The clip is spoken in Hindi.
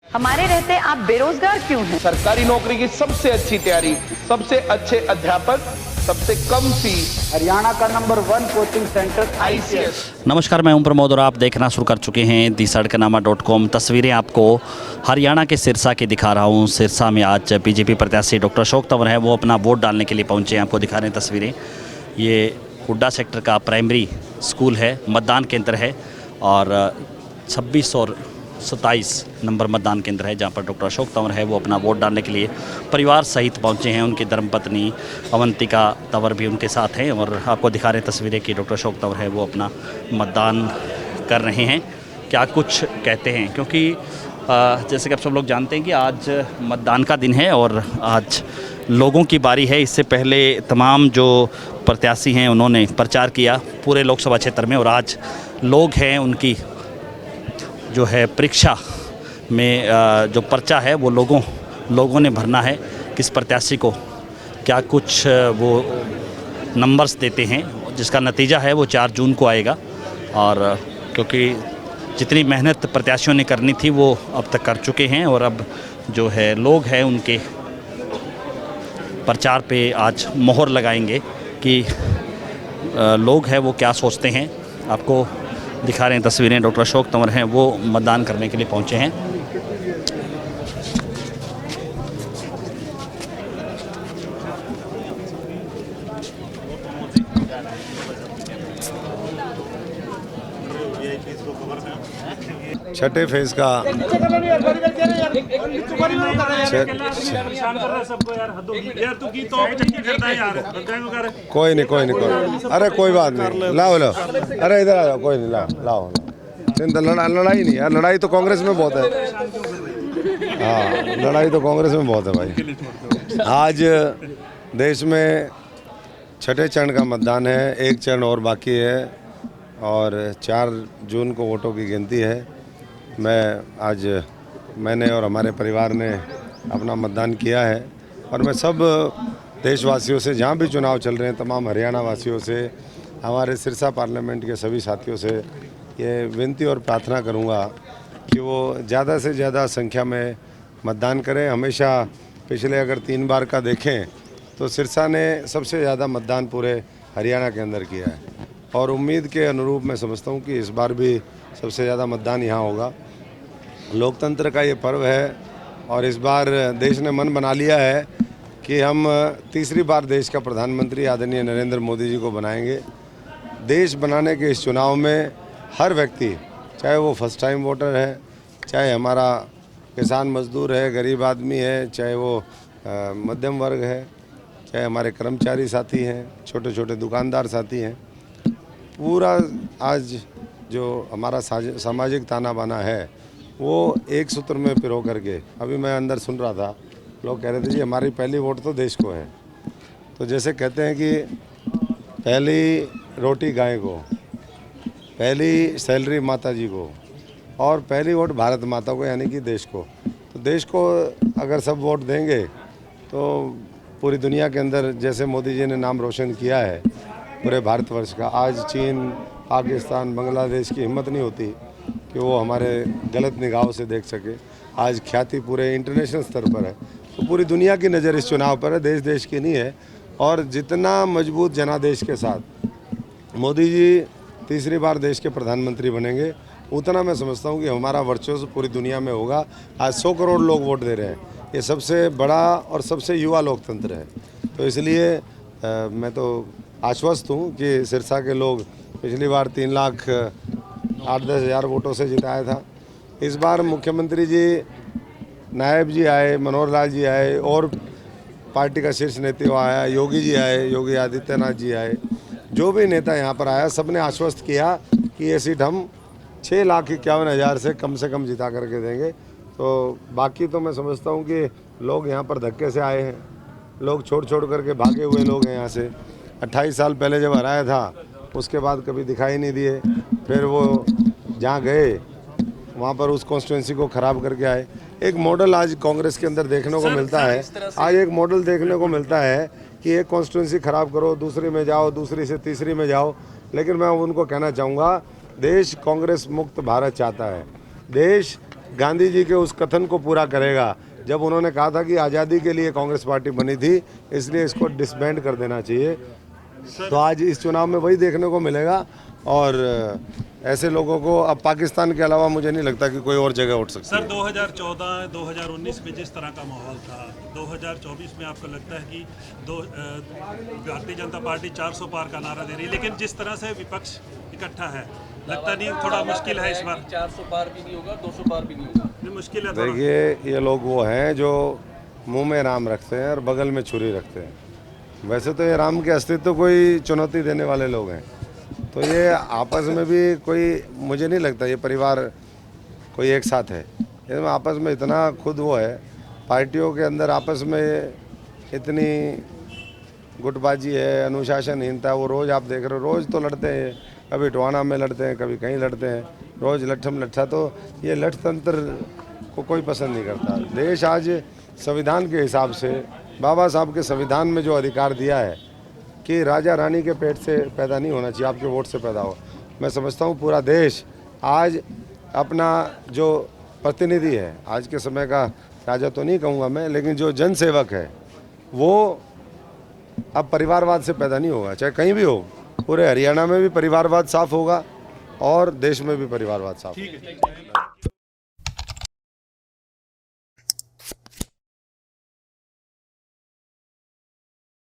हमारे रहते आप बेरोजगार क्यों हैं? सरकारी नौकरी की सबसे अच्छी तैयारी, सबसे अच्छे अध्यापक, सबसे कम फीस, हरियाणा का नंबर 1 कोचिंग सेंटर ICS। नमस्कार, मैं ओम प्रमोद और आप देखना शुरू कर चुके हैं दी-सड़कनामा.com। तस्वीरें आपको हरियाणा के सिरसा की दिखा रहा हूं। सिरसा में आज बीजेपी प्रत्याशी डॉक्टर अशोक तंवर है, वो अपना वोट डालने के लिए पहुंचे हैं। आपको दिखा रहे हैं तस्वीरें। ये हुड्डा सेक्टर का प्राइमरी स्कूल है, मतदान केंद्र है और 26 और 27 नंबर मतदान केंद्र है जहां पर डॉक्टर अशोक तंवर है, वो अपना वोट डालने के लिए परिवार सहित पहुंचे हैं। उनकी धर्मपत्नी अवंतिका तंवर भी उनके साथ हैं और आपको दिखा रहे हैं तस्वीरें कि डॉक्टर अशोक तंवर है, वो अपना मतदान कर रहे हैं। क्या कुछ कहते हैं, क्योंकि जैसे कि आप सब लोग जानते हैं कि आज मतदान का दिन है और आज लोगों की बारी है। इससे पहले तमाम जो प्रत्याशी हैं उन्होंने प्रचार किया पूरे लोकसभा क्षेत्र में और आज लोग हैं, उनकी जो है परीक्षा में जो पर्चा है वो लोगों ने भरना है। किस प्रत्याशी को क्या कुछ वो नंबर्स देते हैं, जिसका नतीजा है वो 4 जून को आएगा। और क्योंकि जितनी मेहनत प्रत्याशियों ने करनी थी वो अब तक कर चुके हैं और अब जो है लोग हैं उनके प्रचार पे आज मोहर लगाएंगे कि लोग हैं वो क्या सोचते हैं। आपको दिखा रहे हैं तस्वीरें, डॉक्टर अशोक तंवर हैं, वो मतदान करने के लिए पहुंचे हैं। छठे फेज का कोई नहीं अरे कोई बात नहीं, लाओ अरे इधर आ जाओ, कोई नहीं, लाओ चिंता लड़ाई नहीं यार, लड़ाई तो कांग्रेस में बहुत है। हाँ, लड़ाई तो कांग्रेस में बहुत है भाई। आज देश में छठे चरण का मतदान है, एक चरण और बाकी है और 4 जून को वोटों की गिनती है। मैंने और हमारे परिवार ने अपना मतदान किया है और मैं सब देशवासियों से, जहाँ भी चुनाव चल रहे हैं, तमाम हरियाणा वासियों से, हमारे सिरसा पार्लियामेंट के सभी साथियों से ये विनती और प्रार्थना करूँगा कि वो ज़्यादा से ज़्यादा संख्या में मतदान करें। हमेशा पिछले अगर 3 बार का देखें तो सिरसा ने सबसे ज़्यादा मतदान पूरे हरियाणा के अंदर किया है और उम्मीद के अनुरूप मैं समझता हूँ कि इस बार भी सबसे ज़्यादा मतदान यहाँ होगा। लोकतंत्र का ये पर्व है और इस बार देश ने मन बना लिया है कि हम तीसरी बार देश का प्रधानमंत्री आदरणीय नरेंद्र मोदी जी को बनाएंगे। देश बनाने के इस चुनाव में हर व्यक्ति, चाहे वो फर्स्ट टाइम वोटर है, चाहे हमारा किसान मजदूर है, गरीब आदमी है, चाहे वो मध्यम वर्ग है, चाहे हमारे कर्मचारी साथी हैं, छोटे छोटे दुकानदार साथी हैं, पूरा आज जो हमारा सामाजिक ताना बाना है वो एक सूत्र में पिरो करके, अभी मैं अंदर सुन रहा था, लोग कह रहे थे जी हमारी पहली वोट तो देश को है। तो जैसे कहते हैं कि पहली रोटी गाय को, पहली सैलरी माता जी को और पहली वोट भारत माता को, यानी कि देश को। तो देश को अगर सब वोट देंगे तो पूरी दुनिया के अंदर, जैसे मोदी जी ने नाम रोशन किया है पूरे भारतवर्ष का, आज चीन, पाकिस्तान, बांग्लादेश की हिम्मत नहीं होती कि वो हमारे गलत निगाहों से देख सके। आज ख्याति पूरे इंटरनेशनल स्तर पर है, तो पूरी दुनिया की नज़र इस चुनाव पर है, देश की नहीं है। और जितना मजबूत जनादेश के साथ मोदी जी तीसरी बार देश के प्रधानमंत्री बनेंगे, उतना मैं समझता हूँ कि हमारा वर्चस्व पूरी दुनिया में होगा। आज 100 करोड़ लोग वोट दे रहे हैं, ये सबसे बड़ा और सबसे युवा लोकतंत्र है। तो इसलिए मैं तो आश्वस्त हूँ कि सिरसा के लोग पिछली बार 3,08,10 हज़ार वोटों से जिताया था। इस बार मुख्यमंत्री जी, नायब जी आए, मनोहर लाल जी आए और पार्टी का शीर्ष नेतृत्व आया, योगी जी आए, योगी आदित्यनाथ जी आए, जो भी नेता यहाँ पर आया, सबने आश्वस्त किया कि ये सीट हम 6,51,000 से कम जिता करके देंगे। तो बाकी तो मैं समझता हूँ कि लोग यहाँ पर धक्के से आए हैं, लोग छोड़ करके भागे हुए लोग हैं यहाँ से। 28 साल पहले जब हराया था उसके बाद कभी दिखाई नहीं दिए, फिर वो जहाँ गए वहाँ पर उस कॉन्स्टिट्यूंसी को ख़राब करके आए। एक मॉडल आज कांग्रेस के अंदर देखने को मिलता है, आज एक मॉडल देखने को मिलता है कि एक कॉन्स्टिट्यूंसी ख़राब करो, दूसरी में जाओ, दूसरी से तीसरी में जाओ। लेकिन मैं उनको कहना चाहूँगा, देश कांग्रेस मुक्त भारत चाहता है। देश गांधी जी के उस कथन को पूरा करेगा जब उन्होंने कहा था कि आज़ादी के लिए कांग्रेस पार्टी बनी थी, इसलिए इसको डिसबैंड कर देना चाहिए। तो आज इस चुनाव में वही देखने को मिलेगा और ऐसे लोगों को अब पाकिस्तान के अलावा मुझे नहीं लगता कि कोई और जगह उठ सकती है। सर 2014 2019 में जिस तरह का माहौल था, 2024 में आपको लगता है कि भारतीय जनता पार्टी 400 पार का नारा दे रही है, लेकिन जिस तरह से विपक्ष इकट्ठा है, लगता नहीं थोड़ा मुश्किल है इस बार? 400 पार भी नहीं होगा, 200 पार भी नहीं होगा। नहीं, मुश्किल है थोड़ा। देखिए, ये लोग वो हैं जो मुंह में राम रखते हैं और बगल में छुरी रखते हैं। वैसे तो ये राम के अस्तित्व कोई चुनौती देने वाले लोग हैं, तो ये आपस में भी कोई, मुझे नहीं लगता ये परिवार कोई एक साथ है। इसमें आपस में इतना खुद वो है, पार्टियों के अंदर आपस में इतनी गुटबाजी है, अनुशासनहीनता। वो रोज़ आप देख रहे हो, रोज़ तो लड़ते हैं, कभी टोहाना में लड़ते हैं, कभी कहीं लड़ते हैं, रोज़ लट्ठम लट्ठा। तो ये लठतंत्र को कोई पसंद नहीं करता। देश आज संविधान के हिसाब से, बाबा साहब के संविधान में जो अधिकार दिया है कि राजा रानी के पेट से पैदा नहीं होना चाहिए, आपके वोट से पैदा हो। मैं समझता हूँ पूरा देश आज अपना जो प्रतिनिधि है, आज के समय का राजा तो नहीं कहूँगा मैं, लेकिन जो जनसेवक है वो अब परिवारवाद से पैदा नहीं होगा, चाहे कहीं भी हो। पूरे हरियाणा में भी परिवारवाद साफ होगा और देश में भी परिवारवाद साफ होगा।